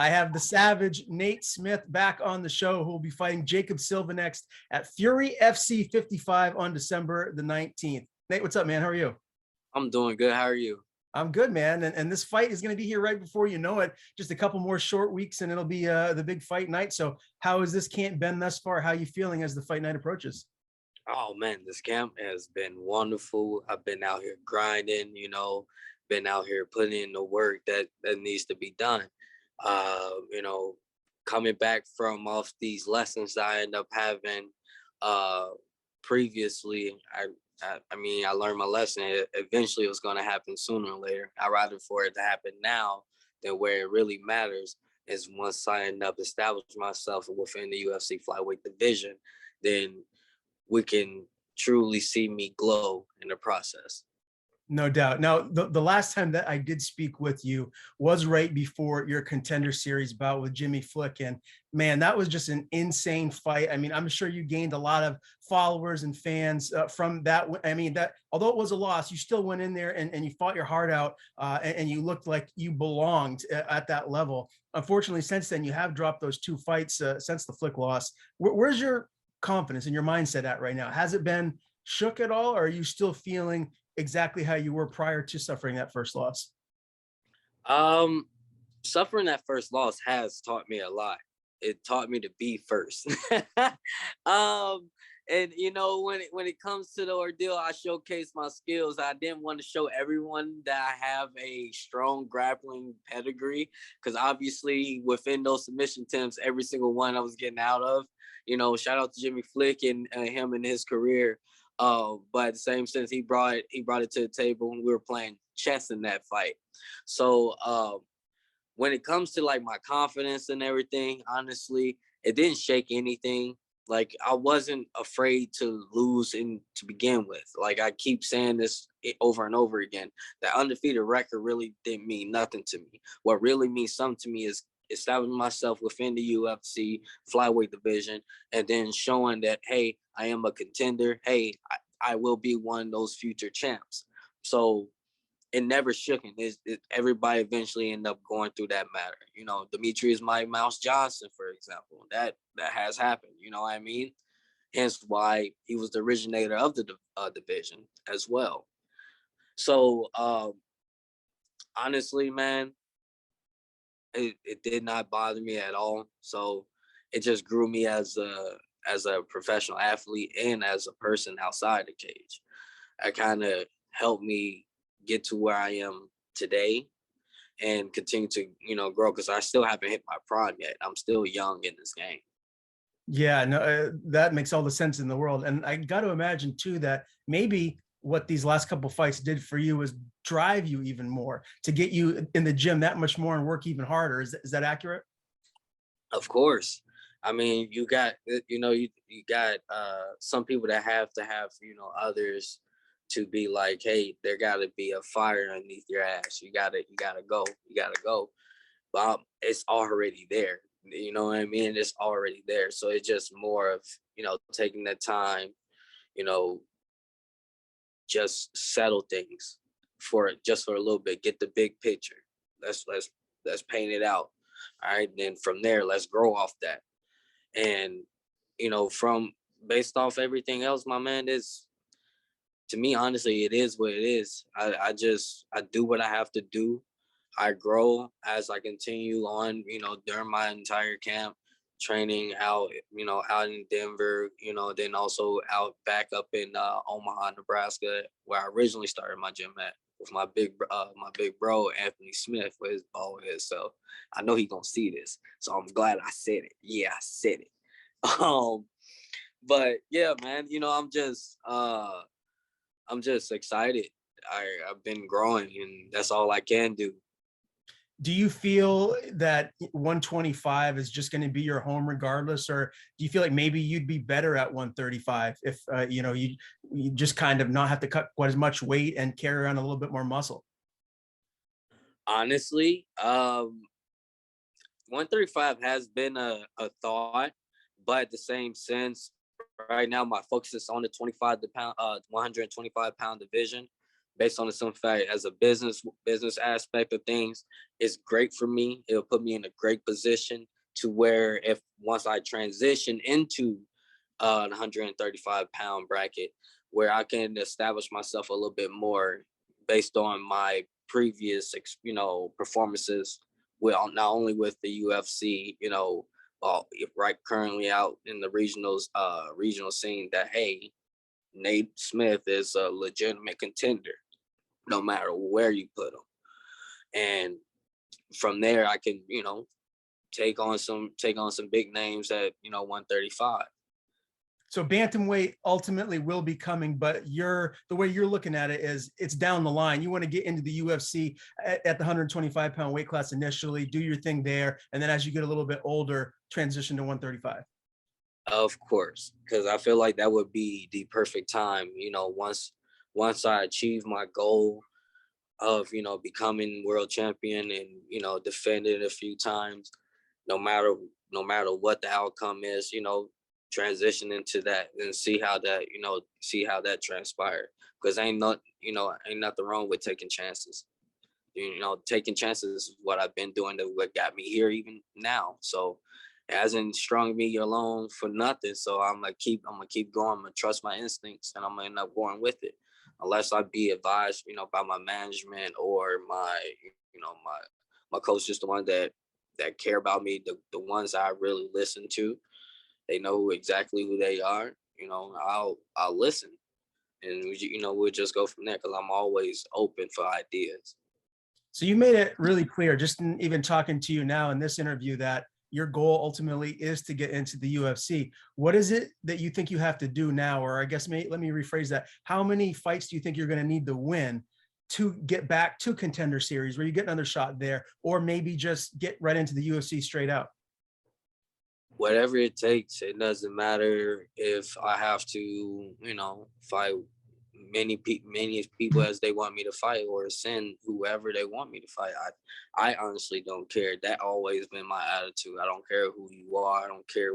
I have the Savage Nate Smith back on the show, who will be fighting Jacob Silva next at Fury FC 55 on December the 19th. Nate, what's up, man? How are you? I'm doing good. How are you? I'm good, man. And this fight is going to be here right before you know it. Just a couple more short weeks, and it'll be the big fight night. So, how has this camp been thus far? How are you feeling as the fight night approaches? Oh man, this camp has been wonderful. I've been out here grinding, been out here putting in the work that needs to be done. You know, coming back from off these lessons that I end up having uh previously, I learned my lesson. Eventually it was gonna happen sooner or later. I'd rather for it to happen now than where it really matters is once I end up establishing myself within the UFC flyweight division, then we can truly see me glow in the process. No doubt. Now, the last time that I did speak with you was right before your Contender series bout with Jimmy Flick. And man, that was just an insane fight. I mean, I'm sure you gained a lot of followers and fans from that. I mean, that although it was a loss, you still went in there and you fought your heart out and you looked like you belonged at that level. Unfortunately, since then, you have dropped those two fights since the Flick loss. Where's your confidence and your mindset at right now? Has it been shook at all, or are you still feeling exactly how you were prior to suffering that first loss? Um, Suffering that first loss has taught me a lot. It taught me to be first. um, and when it comes to the ordeal, I showcase my skills. I didn't want to show everyone that I have a strong grappling pedigree, because obviously within those submission attempts, every single one I was getting out of. Shout out to Jimmy Flick and him and his career. But at the same sense, he brought it to the table when we were playing chess in that fight. So when it comes to like my confidence and everything, honestly, it didn't shake anything. Like, I wasn't afraid to lose to begin with. Like, I keep saying this over and over again. That undefeated record really didn't mean nothing to me. What really means something to me is establishing myself within the UFC flyweight division, and then showing that, hey, I am a contender. Hey, I will be one of those future champs. So it never shook. Everybody eventually ended up going through that matter. Demetrius Mike Mouse Johnson, for example, that has happened. You know what I mean? Hence why he was the originator of the division as well. So honestly, man, it did not bother me at all. So it just grew me as a professional athlete and as a person outside the cage. It kind of helped me get to where I am today and continue to, grow, because I still haven't hit my prime yet. I'm still young in this game. Yeah, no, that makes all the sense in the world. And I got to imagine too that maybe what these last couple fights did for you is drive you even more to get you in the gym that much more and work even harder. Is that accurate? Of course. I mean, you got, you got some people that have to have, others to be like, hey, there got to be a fire underneath your ass. You gotta go. But it's already there. You know what I mean? It's already there. So it's just more of, taking that time, you know, just settle things for a little bit, get the big picture. Let's paint it out. All right. Then from there, let's grow off that. And, from based off everything else, my man, is, to me, honestly, it is what it is. I do what I have to do. I grow as I continue on, during my entire camp training out, out in Denver, then also out back up in Omaha, Nebraska, where I originally started my gym at, with my big bro, Anthony Smith, with his bald head. So I know he gonna see this. So I'm glad I said it. Yeah, I said it. But yeah, man, I'm just excited. I've been growing, and that's all I can do. Do you feel that 125 is just going to be your home regardless, or do you feel like maybe you'd be better at 135 if you just kind of not have to cut quite as much weight and carry on a little bit more muscle? Honestly, 135 has been a thought, but at the same sense, right now my focus is on the 125 pound division, based on the simple fact, as a business aspect of things, it's great for me. It'll put me in a great position to where if once I transition into the 135-pound bracket, where I can establish myself a little bit more based on my previous, performances with not only with the UFC, right currently out in the regional scene, that hey, Nate Smith is a legitimate contender, no matter where you put him. And from there, I can, take on some big names at 135. So bantamweight ultimately will be coming, but the way you're looking at it is it's down the line. You want to get into the UFC at the 125-pound weight class initially, do your thing there, and then as you get a little bit older, transition to 135. Of course, because I feel like that would be the perfect time. Once I achieve my goal of becoming world champion and defend it a few times, no matter what the outcome is, transition into that and see how that transpired. Because ain't nothing wrong with taking chances. Taking chances is what I've been doing, what got me here even now. So it hasn't strung me along for nothing. So I'm gonna keep going. I'm gonna trust my instincts, and I'm gonna end up going with it, unless I be advised, by my management or my coach, is the one that care about me, the ones I really listen to. They know exactly who they are. I'll listen, and we'll just go from there, because I'm always open for ideas. So you made it really clear, just in even talking to you now in this interview, that your goal ultimately is to get into the UFC. What is it that you think you have to do now? Or I guess let me rephrase that. How many fights do you think you're going to need to win to get back to Contender Series, where you get another shot there, or maybe just get right into the UFC straight out? Whatever it takes. It doesn't matter if I have to, fight many people as they want me to fight, or send whoever they want me to fight. I honestly don't care. That always been my attitude. I don't care who you are. I don't care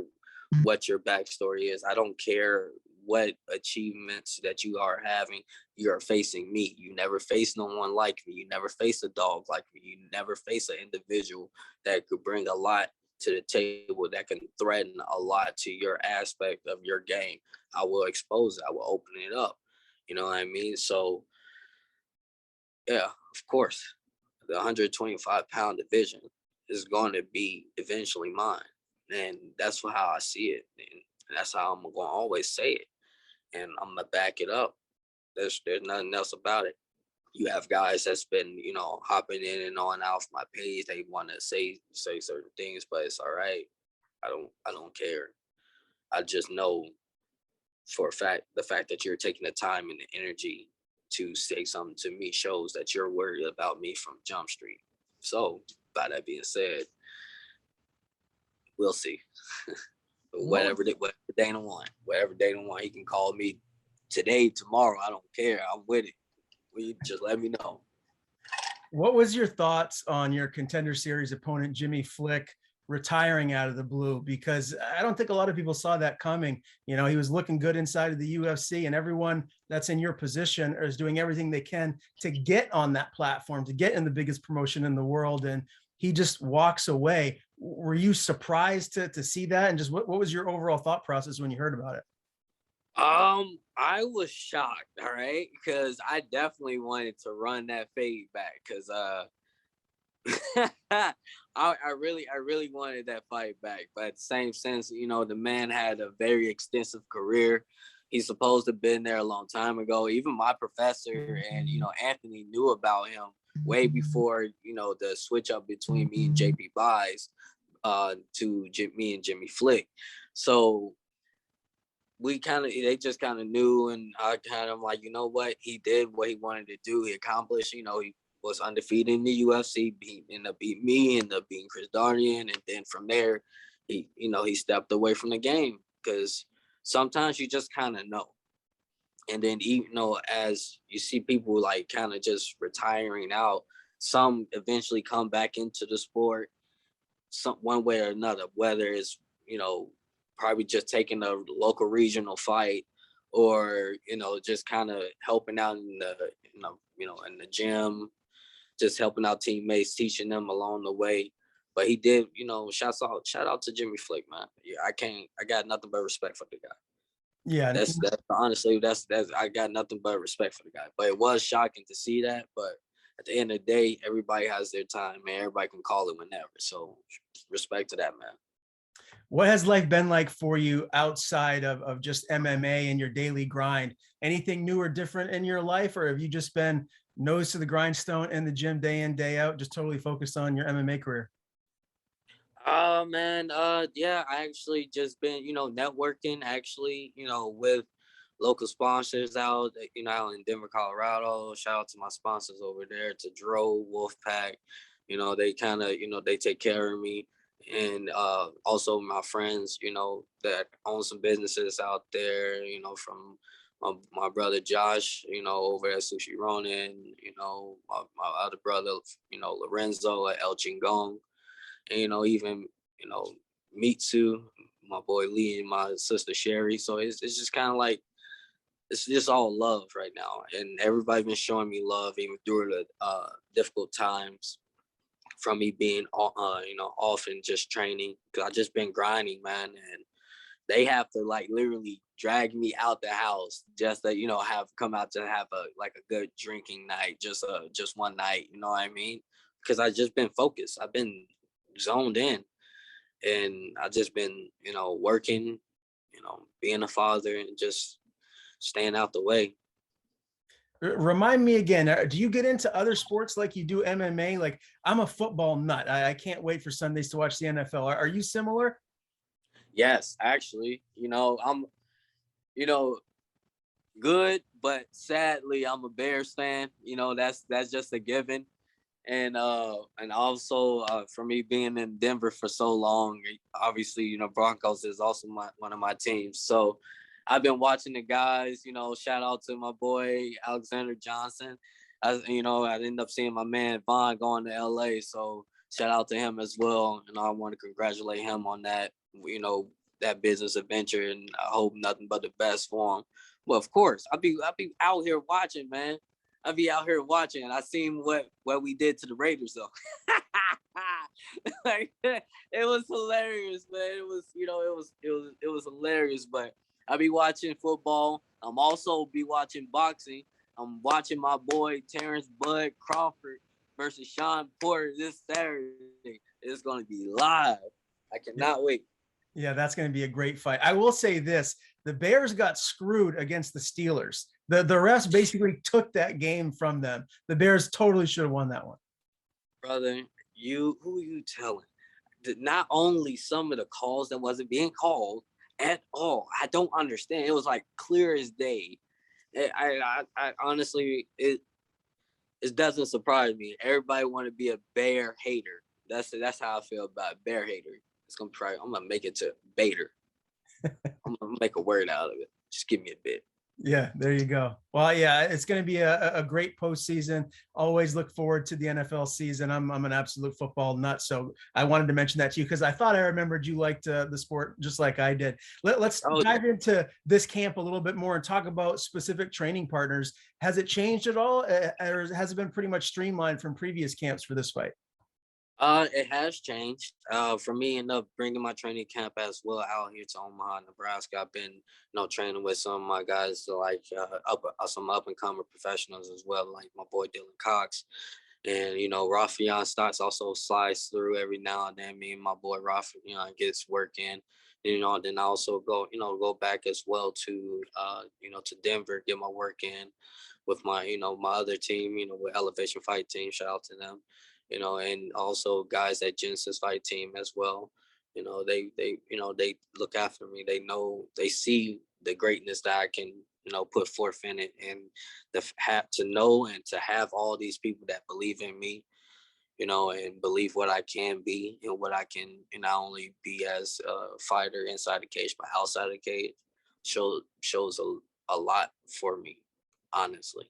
what your backstory is. I don't care what achievements that you are having. You are facing me. You never face no one like me. You never face a dog like me. You never face an individual that could bring a lot to the table, that can threaten a lot to your aspect of your game. I will expose it. I will open it up. You know what I mean? So, yeah, of course, the 125-pound division is going to be eventually mine. And that's how I see it. And that's how I'm going to always say it. And I'm going to back it up. There's nothing else about it. You have guys that's been, hopping in and on off my page. They want to say certain things, but it's all right. I don't care. I just know for a fact, the fact that you're taking the time and the energy to say something to me shows that you're worried about me from Jump Street. So, by that being said, we'll see. Whatever Dana want, he can call me today, tomorrow. I don't care. I'm with it. Just let me know. What was your thoughts on your Contender Series opponent, Jimmy Flick, retiring out of the blue? Because I don't think a lot of people saw that coming. He was looking good inside of the UFC, and everyone that's in your position is doing everything they can to get on that platform, to get in the biggest promotion in the world. And he just walks away. Were you surprised to see that? And just what was your overall thought process when you heard about it? I was shocked, all right, because I definitely wanted to run that fade back, because I really wanted that fight back. But at the same sense, the man had a very extensive career. He's supposed to have been there a long time ago. Even my professor and Anthony knew about him way before the switch up between me and JP Buys to me and Jimmy Flick. So they just kind of knew, and I kind of like, what, he did what he wanted to do. He accomplished, he was undefeated in the UFC, ended up beating me, ended up beating Chris Darnian, and then from there, he stepped away from the game, because sometimes you just kind of know. And then, as you see people like kind of just retiring out, some eventually come back into the sport, one way or another, whether it's, probably just taking a local regional fight, or just kind of helping out in the in the gym, just helping out teammates, teaching them along the way. But he did, shout out to Jimmy Flick, man. Yeah, I got nothing but respect for the guy. Yeah. That's honestly, that's I got nothing but respect for the guy. But it was shocking to see that. But at the end of the day, everybody has their time, man. Everybody can call it whenever. So respect to that, man. What has life been like for you outside of just MMA and your daily grind? Anything new or different in your life, or have you just been nose to the grindstone in the gym day in, day out, just totally focused on your MMA career? Oh man, yeah, I actually just been, networking actually, with local sponsors out, out in Denver, Colorado. Shout out to my sponsors over there, to Dro, Wolfpack. They kind of, they take care of me. And also my friends, that own some businesses out there, from my brother Josh, over at Sushi Ronin, my other brother, Lorenzo at El Chingong, and even Mitsu, my boy Lee, and my sister Sherry. So it's just kind of like, it's just all love right now, and everybody been showing me love even through the difficult times, from me being off and just training, because I just been grinding, man. And they have to like literally drag me out the house just to have come out to have a good drinking night, just one night, you know what I mean? Because I just been focused, I've been zoned in, and I just been working, being a father, and just staying out the way. Remind me again, do you get into other sports like you do MMA? Like, I'm a football nut. I can't wait for Sundays to watch the NFL. Are you similar? Yes, actually, I'm you know good, but sadly I'm a Bears fan. That's just a given. And also, for me being in Denver for so long, obviously, Broncos is also one of my teams. So I've been watching the guys. Shout out to my boy Alexander Johnson. I ended up seeing my man Vaughn going to LA, so shout out to him as well. And I want to congratulate him on that, that business adventure, and I hope nothing but the best for him. Well, of course, I'll be out here watching, man. I'll be out here watching. And I seen what we did to the Raiders, though. Like, it was hilarious, man. It was hilarious. But I'll be watching football. I'm also be watching boxing. I'm watching my boy Terrence Bud Crawford versus Sean Porter this Saturday. It's gonna be live. I cannot wait. Yeah, that's going to be a great fight. I will say this: the Bears got screwed against the Steelers. The refs basically took that game from them. The Bears totally should have won that one. Brother, who are you telling? Not only some of the calls that wasn't being called at all. I don't understand. It was like clear as day. I honestly, it doesn't surprise me. Everybody want to be a Bear hater. That's how I feel about it. Bear hater. I'm gonna make it to Bader. I'm gonna make a word out of it. Just give me a bit. Yeah, there you go. Well, yeah, it's going to be a great postseason. Always look forward to the NFL season. I'm an absolute football nut, so I wanted to mention that to you because I thought I remembered you liked the sport just like I did. Let's dive into this camp a little bit more and talk about specific training partners. Has it changed at all, or has it been pretty much streamlined from previous camps for this fight? It has changed. For me, end up bringing my training camp as well out here to Omaha, Nebraska. I've been, training with some of my guys, so like some up and coming professionals as well, like my boy Dylan Cox, and Rafian Stotts also slides through every now and then. Me and my boy Rafian gets work in. Then I also go back as well to to Denver, get my work in with my other team, with Elevation Fight Team. Shout out to them. And also guys at Genesis Fight Team as well. They look after me. They see the greatness that I can, put forth in it, and have to know and to have all these people that believe in me, and believe what I can be and what I can not only be as a fighter inside the cage, but outside the cage, shows a lot for me, honestly.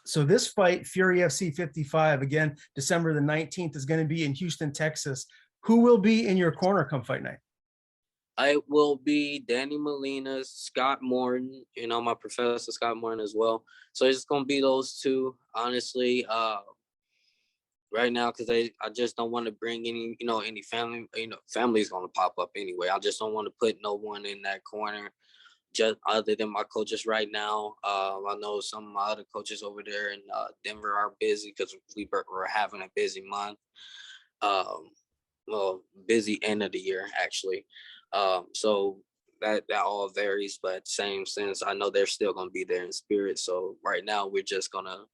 So this fight, Fury FC 55, again, December the 19th, is going to be in Houston, Texas. Who will be in your corner come fight night? It will be Danny Molina, Scott Morton, my professor Scott Morton as well. So it's gonna be those two, honestly. Right now, because I just don't want to bring any, any family, family's gonna pop up anyway. I just don't want to put no one in that corner, just other than my coaches right now. I know some of my other coaches over there in Denver are busy because we're having a busy month. Um, well, busy end of the year actually. So that all varies, but at the same sense, I know they're still gonna be there in spirit. So right now, we're just gonna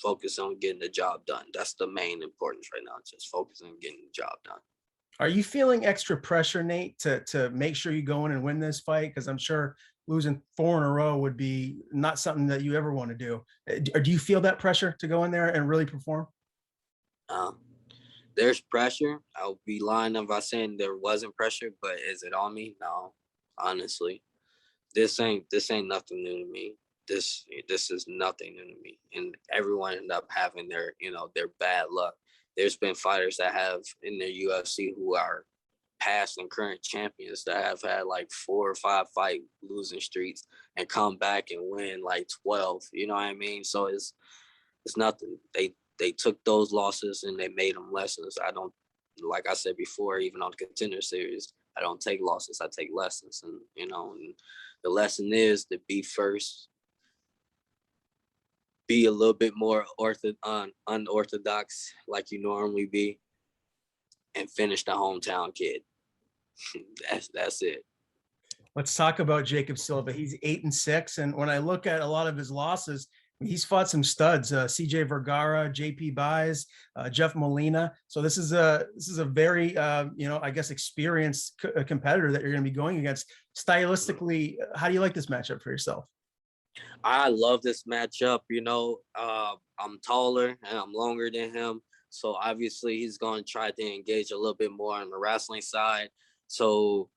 focus on getting the job done. That's the main importance right now. Just focus on getting the job done. Are you feeling extra pressure, Nate, to make sure you go in and win this fight? Because I'm sure losing 4 in a row would be not something that you ever want to do. Or do you feel that pressure to go in there and really perform? Um, there's pressure. I'll be lying if I saying there wasn't pressure, but is it on me? No, honestly. This ain't nothing new to me. This is nothing new to me. And everyone end up having their bad luck. There's been fighters that have in the UFC who are past and current champions that have had like 4 or 5 fight losing streaks and come back and win like 12. You know what I mean? So it's nothing. They took those losses and they made them lessons. I don't, like I said before, even on the Contender series, I don't take losses. I take lessons, and the lesson is to be first, be a little bit more unorthodox like you normally be, and finish the hometown kid. That's it. Let's talk about Jacob Silva. He's 8-6, and when I look at a lot of his losses, he's fought some studs: CJ Vergara, JP Buys, Jeff Molina. So this is a very I guess experienced competitor that you're going to be going against. Stylistically, how do you like this matchup for yourself? I love this matchup. I'm taller and I'm longer than him. So obviously he's going to try to engage a little bit more on the wrestling side. So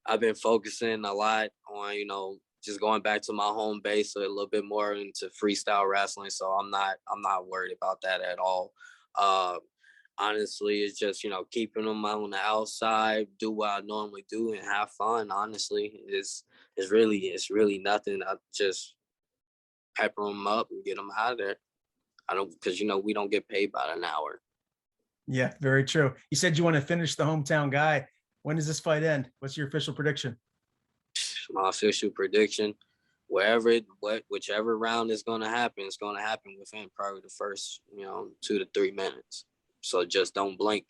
I've been focusing a lot on, just going back to my home base, so a little bit more into freestyle wrestling. So I'm not worried about that at all. Uh, Honestly, it's just, keeping them on the outside, do what I normally do and have fun. Honestly, it's really nothing. I just pepper them up and get them out of there. I don't, because we don't get paid by an hour. Yeah, very true. You said you want to finish the hometown guy. When does this fight end? What's your official prediction? My official prediction, whichever round is going to happen, it's going to happen within probably the first 2 to 3 minutes. So just don't blink.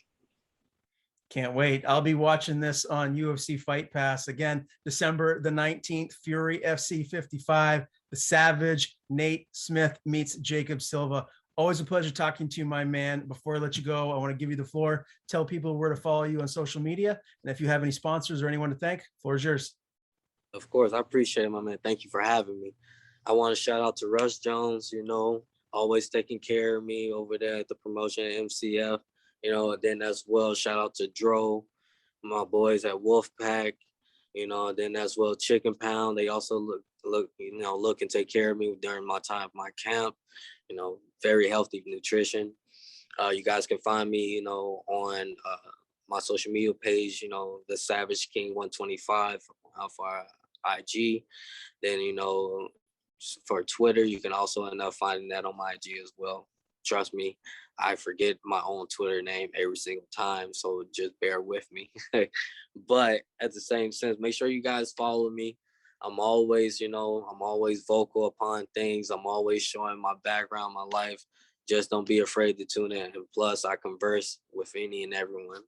Can't wait. I'll be watching this on UFC Fight Pass. Again, December the 19th, Fury FC 55, the Savage, Nate Smith meets Jacob Silva. Always a pleasure talking to you, my man. Before I let you go, I want to give you the floor. Tell people where to follow you on social media. And if you have any sponsors or anyone to thank, floor is yours. Of course, I appreciate it, my man. Thank you for having me. I want to shout out to Russ Jones, always taking care of me over there at the promotion at MCF. Then as well, shout out to Dro, my boys at Wolfpack, then as well Chicken Pound. They also look and take care of me during my time at my camp. Very healthy nutrition. You guys can find me, on my social media page, the Savage King 125 for IG. Then, for Twitter, you can also end up finding that on my IG as well. Trust me, I forget my own Twitter name every single time, so just bear with me. But at the same sense, make sure you guys follow me. I'm always vocal upon things. I'm always showing my background, my life. Just don't be afraid to tune in. And plus, I converse with any and everyone.